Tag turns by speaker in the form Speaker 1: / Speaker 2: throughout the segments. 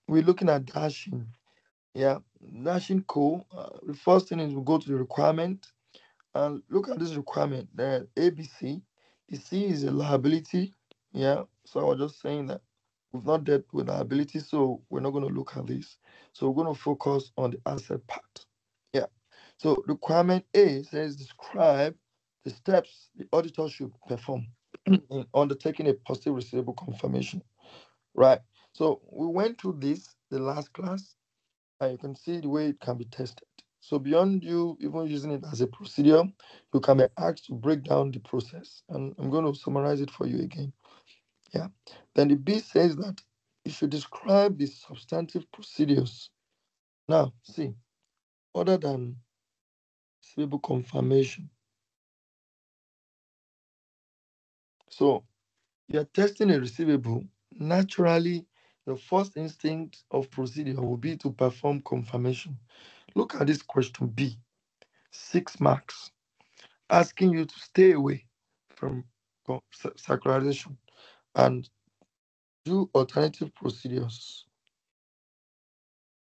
Speaker 1: we're looking at dashing. Yeah, dashing code. The first thing is we go to the requirement and look at this requirement. The ABC. The C is a liability. Yeah, so I was just saying that we've not dealt with liability, so we're not going to look at this. So we're going to focus on the asset part. Yeah. So requirement A says describe the steps the auditor should perform in undertaking a positive receivable confirmation. Right. So we went through this the last class, and you can see the way it can be tested. So beyond you even using it as a procedure, you can be asked to break down the process. And I'm going to summarize it for you again. Yeah. Then the B says that you should describe the substantive procedures. Now, see, other than receivable confirmation. So you're testing a receivable. Naturally, your first instinct of procedure will be to perform confirmation. Look at this question B, 6 marks, asking you to stay away from sacralization and do alternative procedures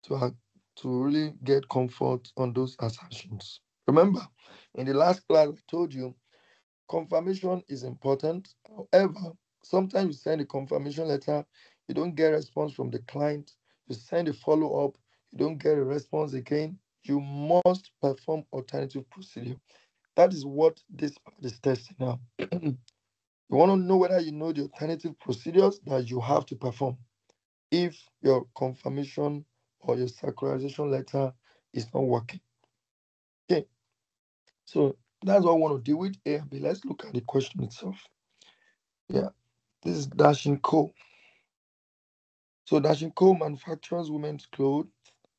Speaker 1: to, to really get comfort on those assertions. Remember, in the last class, I told you confirmation is important. However, sometimes you send a confirmation letter, you don't get a response from the client, you send a follow up, you don't get a response again. You must perform alternative procedure. That is what this part is testing now. You want to know whether you know the alternative procedures that you have to perform if your confirmation or your sacralization letter is not working. Okay, so that's what I want to deal with A and B. Let's look at the question itself. Yeah, this is Dashing Co. So Dashing Co manufactures women's clothes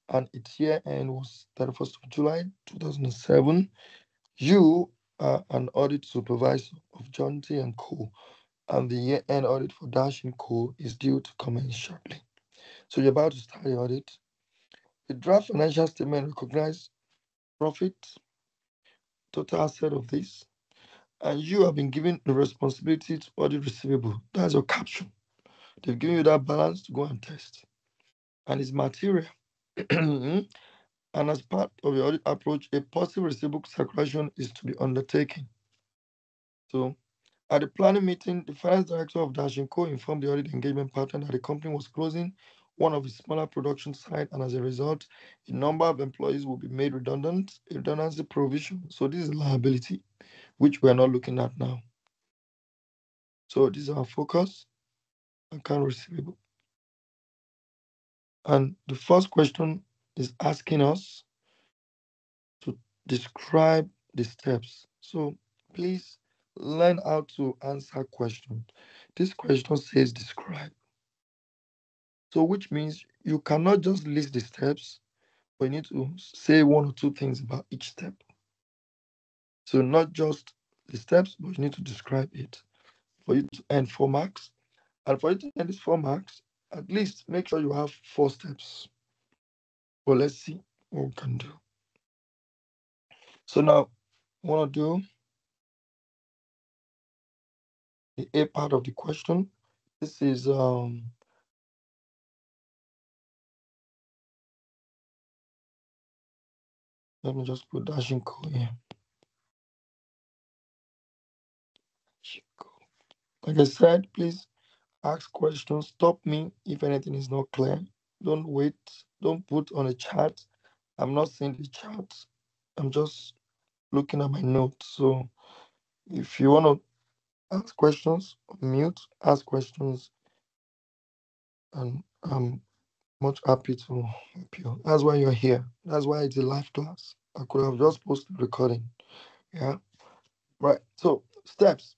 Speaker 1: and its year end was 31st of July 2007. You are an audit supervisor of Johnty and Co. And the year end audit for Dashing Co. is due to commence shortly. So you're about to start the audit. The draft financial statement recognizes profit, total asset of this, and you have been given the responsibility to audit receivable. That's your caption. They've given you that balance to go and test. And it's material. And as part of your audit approach, a positive receivable calculation is to be undertaken. So at the planning meeting, the finance director of Dashinko informed the audit engagement partner that the company was closing one of its smaller production sites, and as a result, a number of employees will be made redundant, a redundancy provision. So this is liability, which we are not looking at now. So this is our focus, account receivable. And the first question is asking us to describe the steps. So please learn how to answer questions. This question says describe. So which means you cannot just list the steps, but you need to say one or two things about each step. So not just the steps, but you need to describe it for you to earn 4 marks. And for you to earn these 4 marks, at least make sure you have 4 steps. But let's see what we can do. So now I want to do the A part of the question. This is let me just put dashing code here. Like I said, please ask questions. Stop me if anything is not clear. Don't wait. Don't put on a chat. I'm not seeing the chat. I'm just looking at my notes. So if you want to ask questions, mute, ask questions, and I'm much happy to help you. That's why you're here. That's why it's a live class. I could have just posted recording. Yeah. Right. So steps.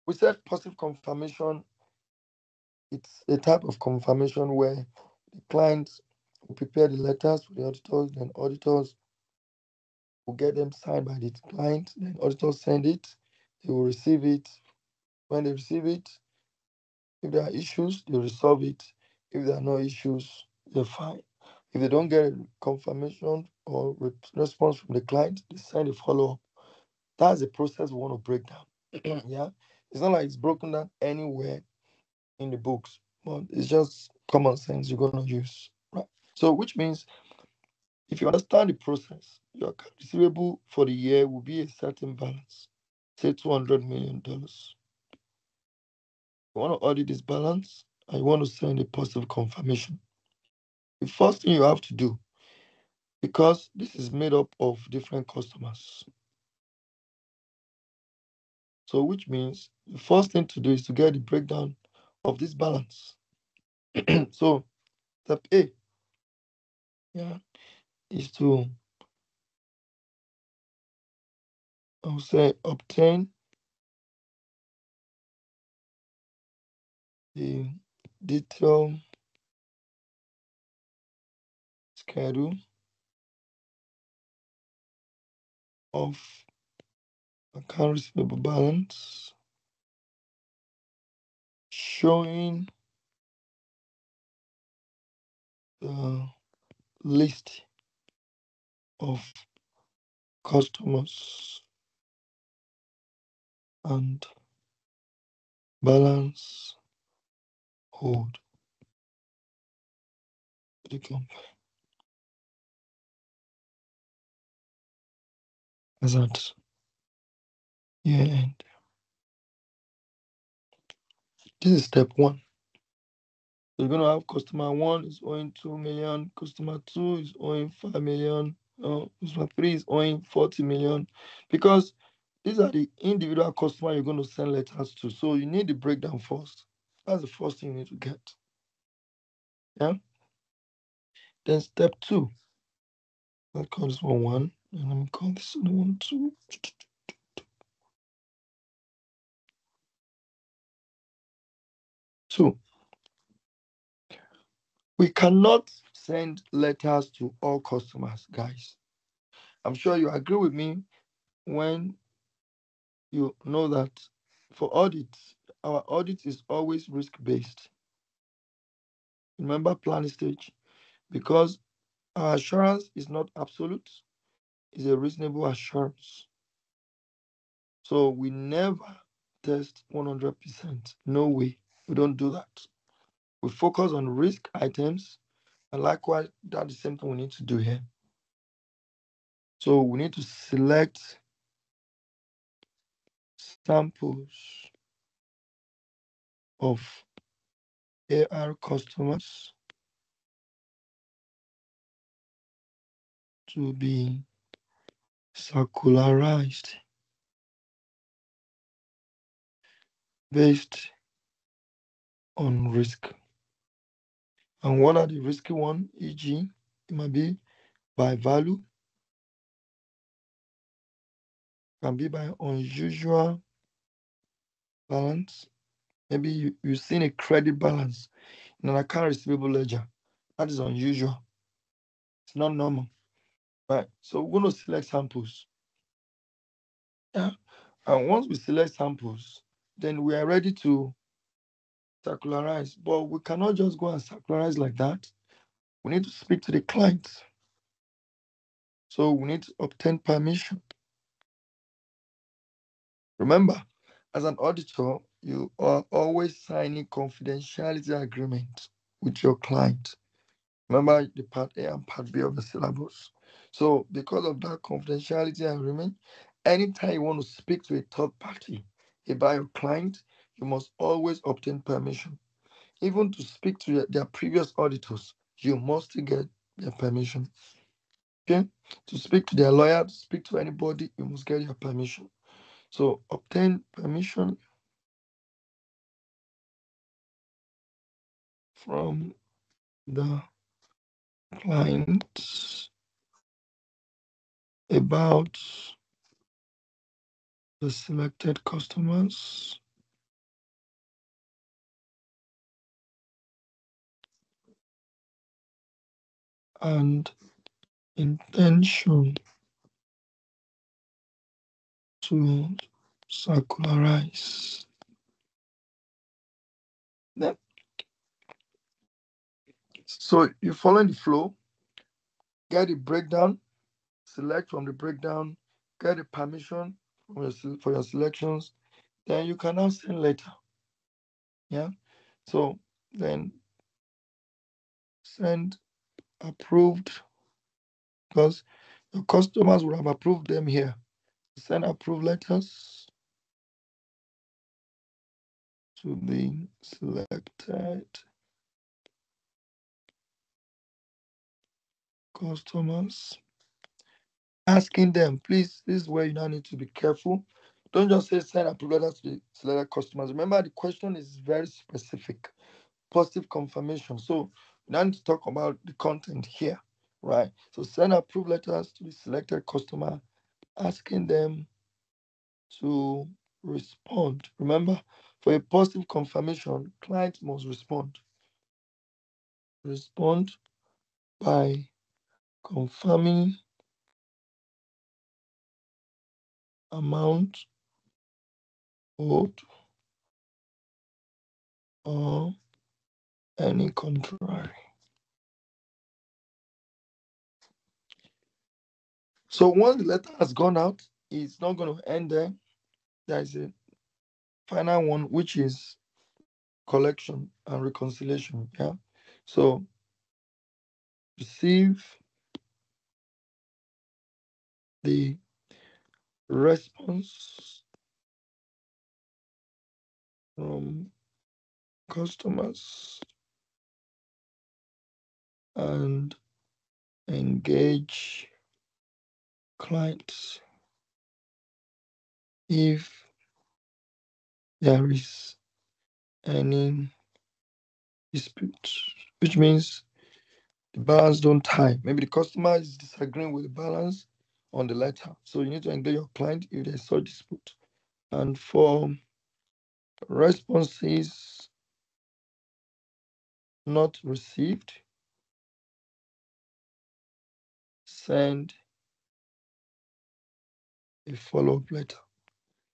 Speaker 1: We said positive confirmation. It's a type of confirmation where the client will prepare the letters for the auditors, then auditors will get them signed by the client, then auditors send it, they will receive it. When they receive it, if there are issues, they resolve it. If there are no issues, they're fine. If they don't get a confirmation or response from the client, they send a follow up. That's the process we want to break down. Yeah, it's not like it's broken down anywhere in the books. but it's just common sense you're gonna use, right? So which means if you understand the process, your account receivable for the year will be a certain balance, say $200 million. You want to audit this balance and you want to send a positive confirmation. The first thing you have to do, because this is made up of different customers, so which means the first thing to do is to get the breakdown of this balance. So step A, yeah, is to, I would say, obtain the detailed schedule of account receivable balance showing the list of customers and balance hold the company as at year end. This is step one. So you're gonna have customer one is owing 2 million, customer two is owing 5 million, customer three is owing 40 million, because these are the individual customer you're going to send letters to. So you need the breakdown first. That's the first thing you need to get. Yeah. Then step two. Let's call this one one, and let me call this other one two. Two. We cannot send letters to all customers, guys. I'm sure you agree with me when you know that for audit, our audit is always risk based. Remember planning stage, because our assurance is not absolute, it's a reasonable assurance. So we never test 100%. No way. We don't do that. We focus on risk items, and likewise, that's the same thing we need to do here. So we need to select samples of AR customers to be circularized based on risk. And what are the risky ones? E.g., it might be by value, can be by unusual balance. Maybe you've seen a credit balance in an account receivable ledger. That is unusual. It's not normal. Right. So we're going to select samples. Yeah. And once we select samples, then we are ready to circularize. But we cannot just go and circularize like that. We need to speak to the client. So we need to obtain permission. Remember, as an auditor, you are always signing confidentiality agreement with your client. Remember the part A and part B of the syllabus. So because of that confidentiality agreement, anytime you want to speak to a third party about your client, you must always obtain permission. Even to speak to their previous auditors, you must get their permission. Okay? To speak to their lawyer, to speak to anybody, you must get your permission. So obtain permission from the client about the selected customers and intention to circularize. Then, so you follow the flow, get the breakdown, select from the breakdown, get the permission for your selections, then you can now send later. Yeah. So Then send approved, because your customers will have approved them here. Send approved letters to the selected customers, asking them, please, this is where you now need to be careful. Don't just say send approved letters to the selected customers. Remember, the question is very specific. Positive confirmation. So we now need to talk about the content here, right? So send approved letters to the selected customer, asking them to respond. Remember, for a positive confirmation, client must respond. Respond by confirming amount owed or any contrary. So once the letter has gone out, it's not going to end there. There is a final one, which is collection and reconciliation. Yeah. So receive the response from customers and engage clients if there is any dispute, which means the balance don't tie. Maybe the customer is disagreeing with the balance on the letter. So you need to engage your client if there's such dispute. And for responses not received, send a follow-up letter.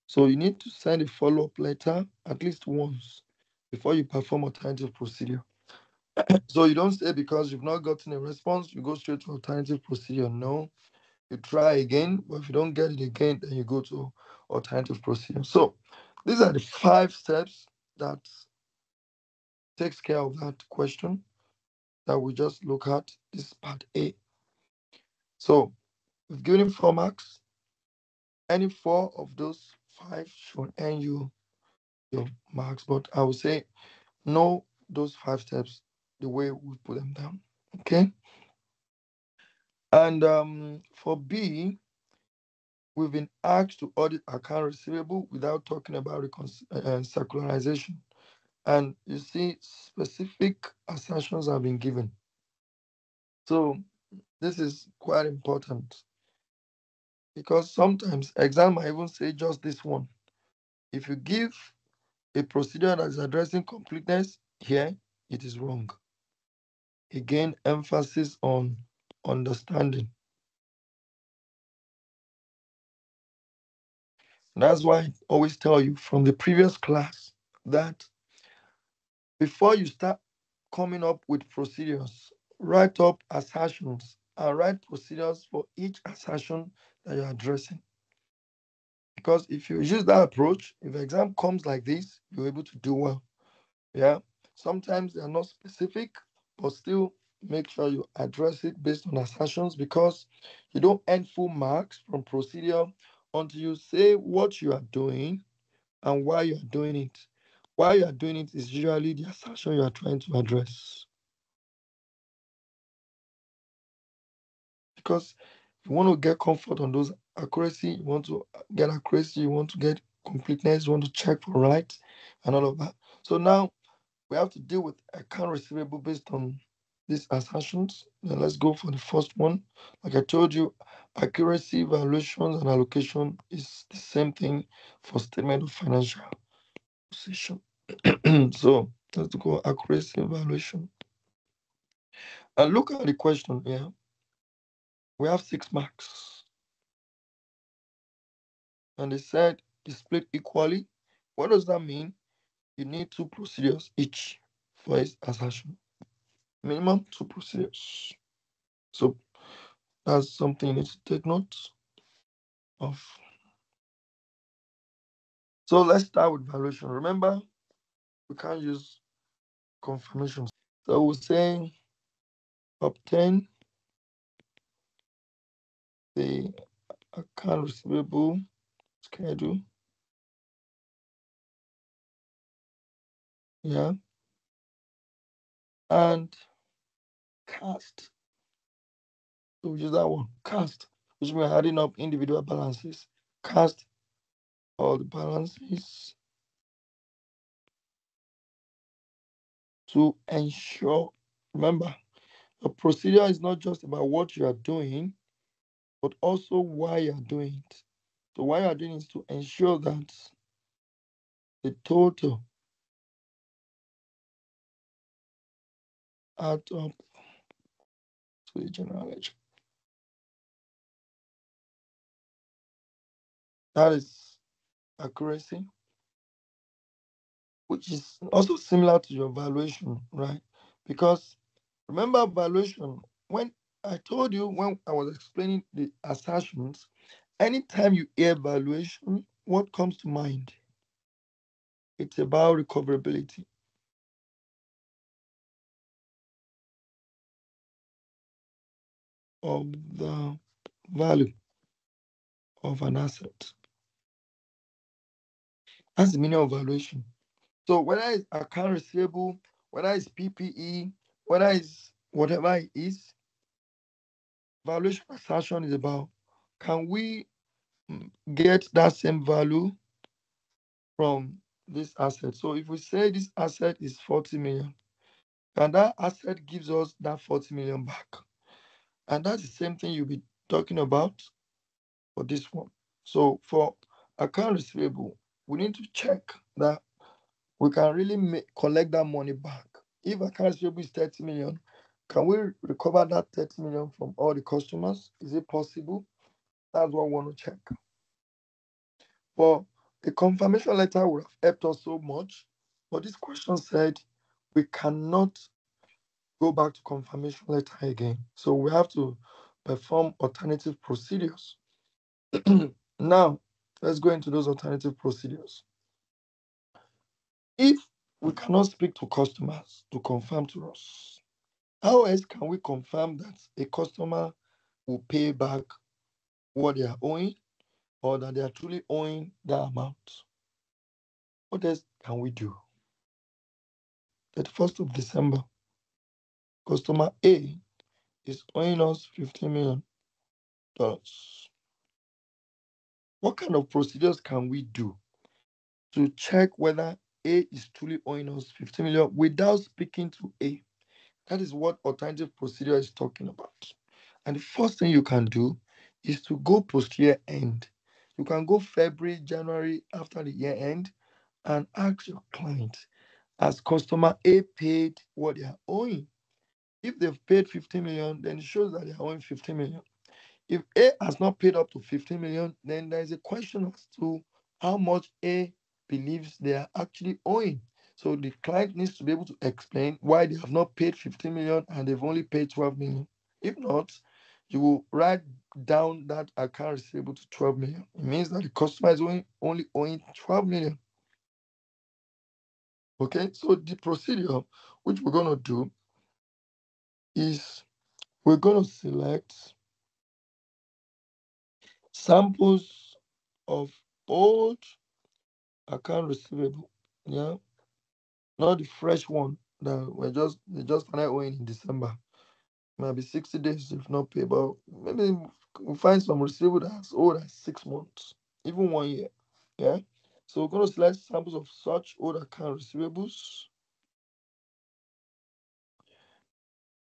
Speaker 1: So you need to send a follow-up letter at least once before you perform alternative procedure. So you don't say because you've not gotten a response, you go straight to alternative procedure. No, you try again, but if you don't get it again, then you go to alternative procedure. So these are the 5 steps that takes care of that question that we just look at. This is part A. So we've given him 4 marks. Any 4 of those 5 should earn you your marks, but I would say know those 5 steps the way we put them down. Okay. And for B, we've been asked to audit account receivable without talking about circularization. And you see, specific assertions have been given. So this is quite important because sometimes exam might even say just this one. If you give a procedure that is addressing completeness here, it is wrong. Again, emphasis on understanding. That's why I always tell you from the previous class that before you start coming up with procedures, write up assertions and write procedures for each assertion that you're addressing. Because if you use that approach, if the exam comes like this, you're able to do well. Yeah. Sometimes they are not specific, but still make sure you address it based on assertions because you don't earn full marks from procedure until you say what you are doing and why you are doing it. Why you are doing it is usually the assertion you are trying to address. Because if you want to get comfort on those accuracy, you want to get accuracy, you want to get completeness, you want to check for right and all of that. So now we have to deal with account receivable based on these assertions. Now let's go for the first one. Like I told you, accuracy, valuations, and allocation is the same thing for statement of financial position. So let's go accuracy, valuation. And look at the question here. We have 6 marks. And they said it's split equally. What does that mean? You need 2 procedures each for its assertion. Minimum 2 procedures. So that's something you need to take note of. So let's start with valuation. Remember, we can't use confirmation. So we'll say obtain the account receivable schedule. Yeah. And cast. So we use that one. Cast. Which means adding up individual balances. Cast all the balances to ensure. Remember, a procedure is not just about what you are doing, but also why you are doing it. So why you are doing it is to ensure that the total adds up to the general ledger. That is accuracy, which is also similar to your valuation, right? Because remember valuation, when I told you when I was explaining the assertions, anytime you hear valuation, what comes to mind? It's about recoverability of the value of an asset. That's the meaning of valuation. So whether it's account receivable, whether it's PPE, whether it's whatever it is, valuation assertion is about, can we get that same value from this asset? So if we say this asset is 40 million, and that asset gives us that 40 million back. And that's the same thing you'll be talking about for this one. So for account receivable, we need to check that we can really collect that money back. If account receivable is 30 million, can we recover that 30 million from all the customers? Is it possible? That's what we want to check. But the confirmation letter would have helped us so much. But this question said we cannot go back to confirmation letter again. So we have to perform alternative procedures. Now, let's go into those alternative procedures. If we cannot speak to customers to confirm to us, how else can we confirm that a customer will pay back what they are owing or that they are truly owing that amount? What else can we do? 31st of December, customer A is owing us $15 million. What kind of procedures can we do to check whether A is truly owing us 50 million without speaking to A? That is what alternative procedure is talking about. And the first thing you can do is to go post year end. You can go February, January after the year end and ask your client, has customer A paid what they are owing? If they've paid 50 million, then it shows that they are owing 50 million. If A has not paid up to 50 million, then there is a question as to how much A believes they are actually owing. So the client needs to be able to explain why they have not paid 15 million and they've only paid 12 million. If not, you will write down that account receivable to 12 million. It means that the customer is only owing 12 million. Okay, so the procedure which we're going to do is we're going to select samples of old account receivable. Yeah, not the fresh one that they just started owing in December. Maybe 60 days if not paid, but maybe we find some receivable that's old as 6 months, even 1 year. Yeah. So we're going to select samples of such old account receivables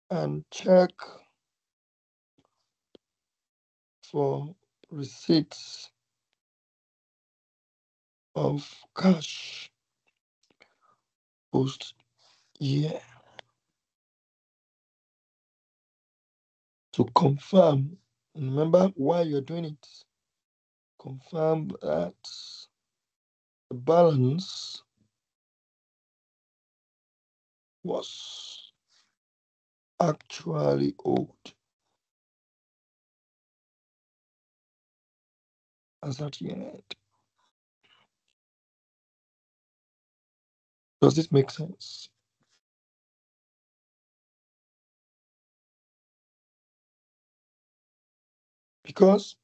Speaker 1: and check for receipts of cash post year to confirm. Remember why you're doing it. Confirm that the balance was actually owed as at the end. Does this make sense? Because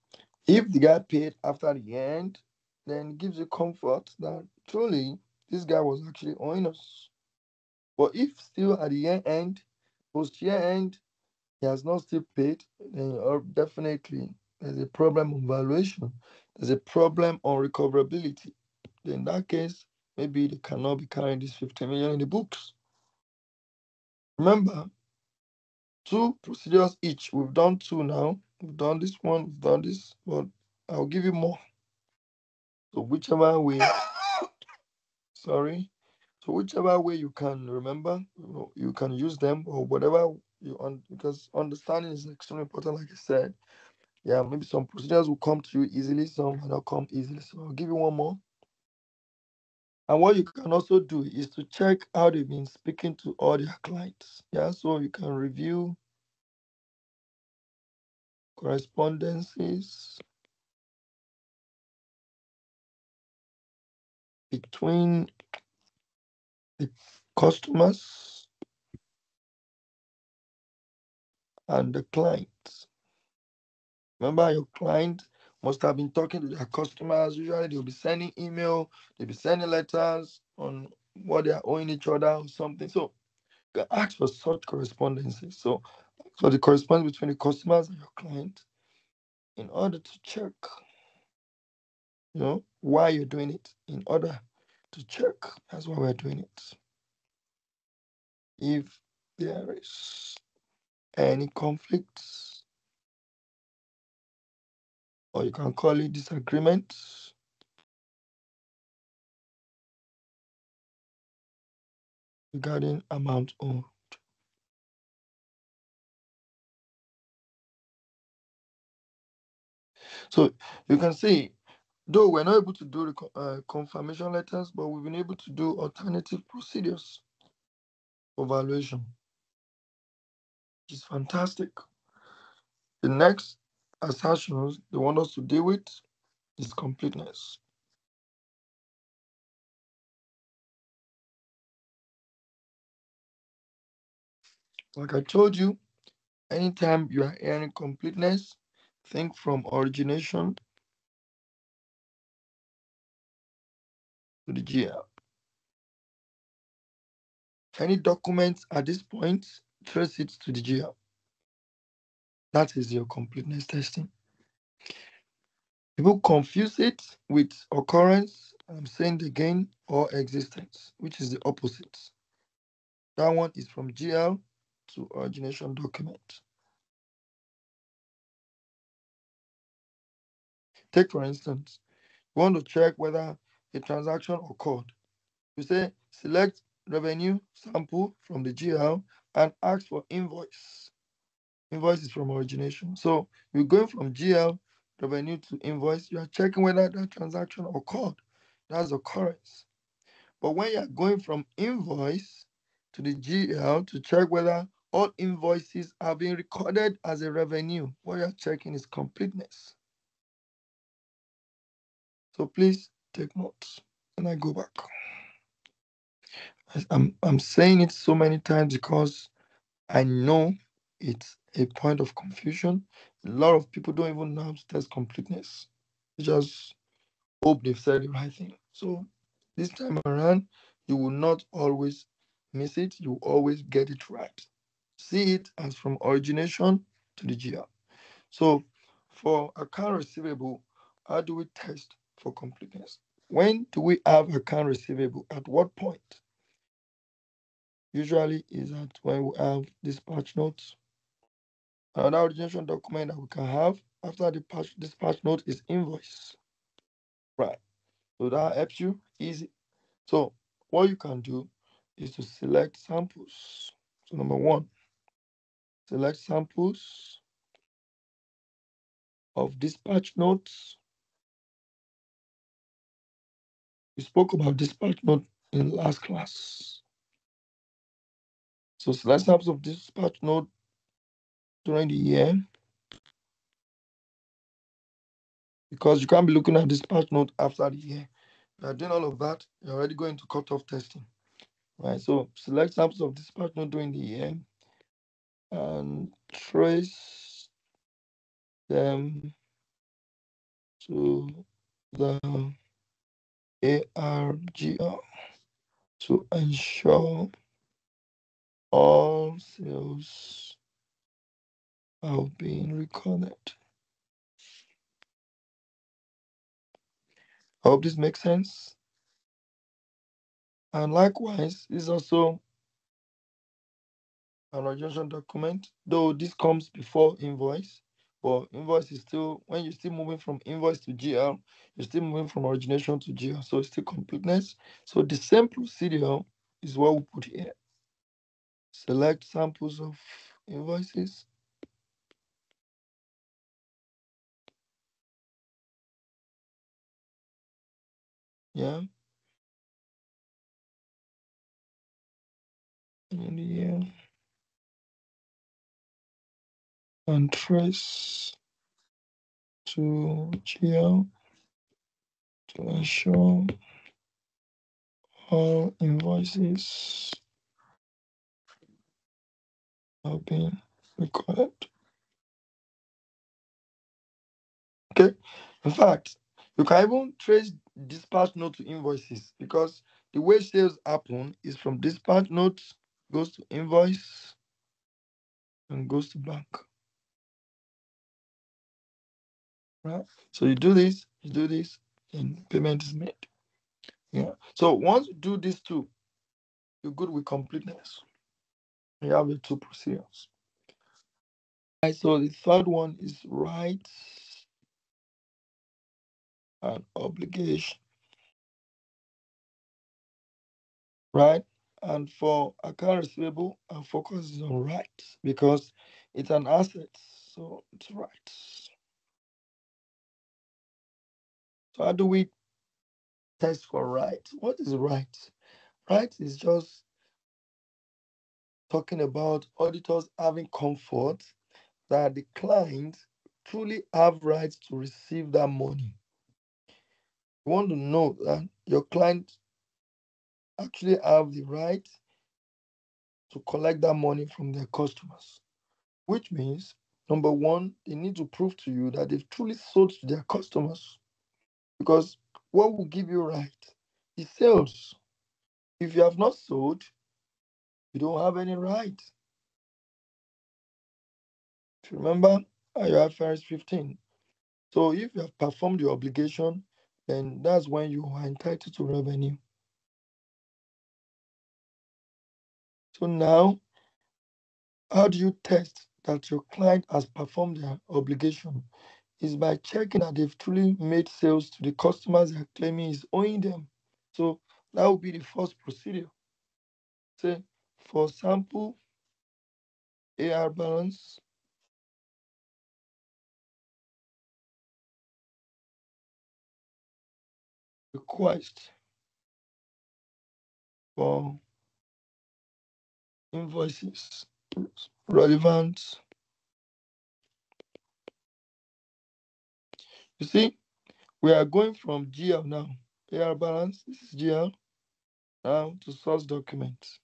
Speaker 1: if the guy paid after the end, then it gives you comfort that truly this guy was actually owing us. But if still at the year end, post year end, he has not still paid, then definitely there's a problem on valuation. There's a problem on recoverability. Then in that case, maybe they cannot be carrying this 50 million in the books. Remember, two procedures each. We've done two now. We've done this one, we've done this, but I'll give you more. So whichever way, sorry. So whichever way you can remember, you can use them or whatever because understanding is extremely important, like I said. Yeah, maybe some procedures will come to you easily, some will not come easily. So I'll give you one more. And what you can also do is to check how they've been speaking to all their clients. Yeah, so you can review correspondences between the customers and the clients. Remember, your client must have been talking to their customers. Usually, they'll be sending email, they'll be sending letters on what they are owing each other or something. So you can ask for such correspondences. So for the correspondence between the customers and your client in order to check, why you're doing it. In order to check, that's why we're doing it. If there is any conflicts, or you can call it disagreements regarding amount owed. So you can see, though we're not able to do the confirmation letters, but we've been able to do alternative procedures for valuation, which is fantastic. The next assertions they want us to deal with is completeness. Like I told you, anytime you are hearing completeness, think from origination to the GL. Any documents at this point, trace it to the GL. That is your completeness testing. People confuse it with occurrence, I'm saying it again, or existence, which is the opposite. That one is from GL to origination document. Take, for instance, you want to check whether a transaction occurred. You say select revenue sample from the GL and ask for invoice. Invoice is from origination. So you're going from GL revenue to invoice, you are checking whether that transaction occurred. That's occurrence. But when you're going from invoice to the GL to check whether all invoices are being recorded as a revenue, what you're checking is completeness. So please take notes. And I go back. I'm saying it so many times because I know it's a point of confusion. A lot of people don't even know how to test completeness. They just hope they've said the right thing. So this time around, you will not always miss it. You will always get it right. See it as from origination to the GL. So for account receivable, how do we test for completeness? When do we have account receivable? At what point? Usually is that when we have dispatch notes. Another origination document that we can have after the dispatch note is invoice. Right. So that helps you easy. So what you can do is to select samples. So number one, select samples of dispatch notes. We spoke about dispatch note in last class. So select samples of dispatch note during the year because you can't be looking at dispatch note after the year. You are doing all of that, you're already going to cutoff testing. Right. So select samples of dispatch note during the year and trace them to the ARGL to ensure all sales are being recorded. I hope this makes sense. And likewise, this is also an origination document, though this comes before invoice. But invoice is still, when you're still moving from invoice to GL, you're still moving from origination to GL. So it's still completeness. So the same procedure is what we put here. Select samples of invoices. Yeah. And here. And trace to GL to ensure all invoices have been recorded. Okay. In fact, you can even trace dispatch note to invoices because the way sales happen is from dispatch note goes to invoice and goes to bank. Right? So you do this, and payment is made. Yeah. So once you do these two, you're good with completeness. You have the two procedures. Right, so the third one is rights and obligation. Right? And for account receivable, our focus is on rights because it's an asset. So it's rights. So how do we test for rights? What is rights? Rights is just talking about auditors having comfort that the client truly have rights to receive that money. You want to know that your client actually have the right to collect that money from their customers, which means number one, they need to prove to you that they've truly sold to their customers. Because what will give you right is sales. If you have not sold, you don't have any right. If you remember, IFRS 15. So if you have performed your obligation, then that's when you are entitled to revenue. So now, how do you test that your client has performed their obligation? Is by checking that they've truly made sales to the customers they're claiming is owing them. So that will be the first procedure. Say, for sample, AR balance, request for invoices, relevant. You see, we are going from GL now, AR balance, this is GL, now to source documents,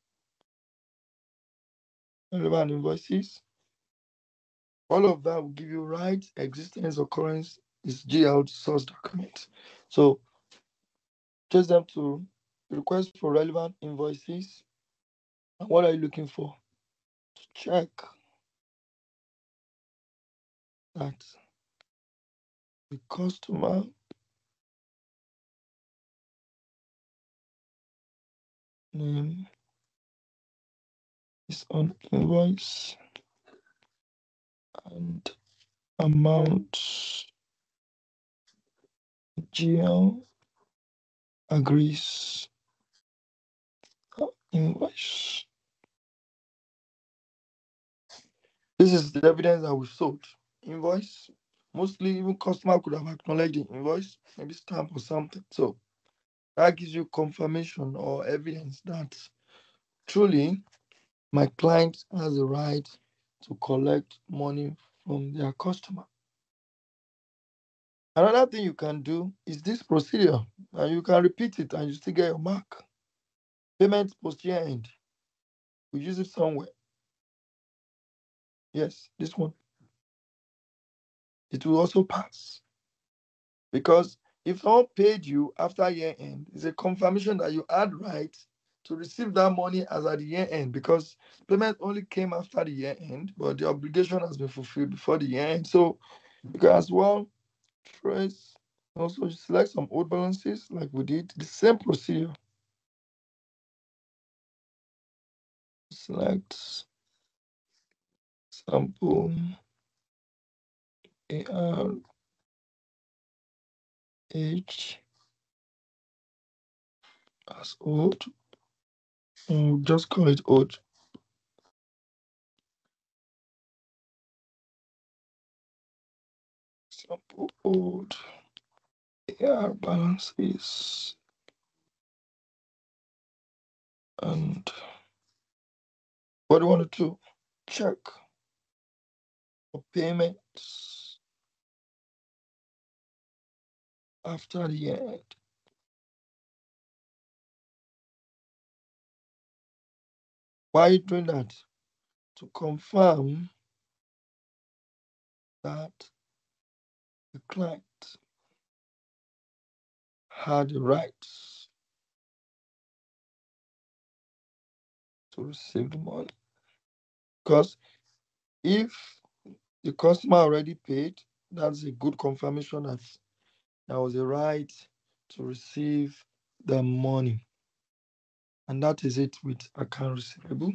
Speaker 1: relevant invoices. All of that will give you right, existence, occurrence is GL source document. So change them to request for relevant invoices. And what are you looking for? To check that the customer name is on invoice and amount GL agrees invoice. This is the evidence that we sold. Invoice. Mostly even customer could have acknowledged the invoice, maybe stamp or something. So that gives you confirmation or evidence that truly my client has a right to collect money from their customer. Another thing you can do is this procedure, and you can repeat it and you still get your mark. Payment post year end. We use it somewhere. Yes, this one. it will also pass. Because if someone paid you after year end, it's a confirmation that you had right to receive that money as at the year end, because payment only came after the year end, but the obligation has been fulfilled before the year end. So you can as well trace, also select some old balances like we did, the same procedure. Select sample AR H as old. Just call it old. Sample old AR balances. And what do you want to do? Check for payments after the end. Why are you doing that? To confirm that the client had the rights to receive the money. Because if the customer already paid, that's a good confirmation that there was a right to receive the money. And that is it with account receivable.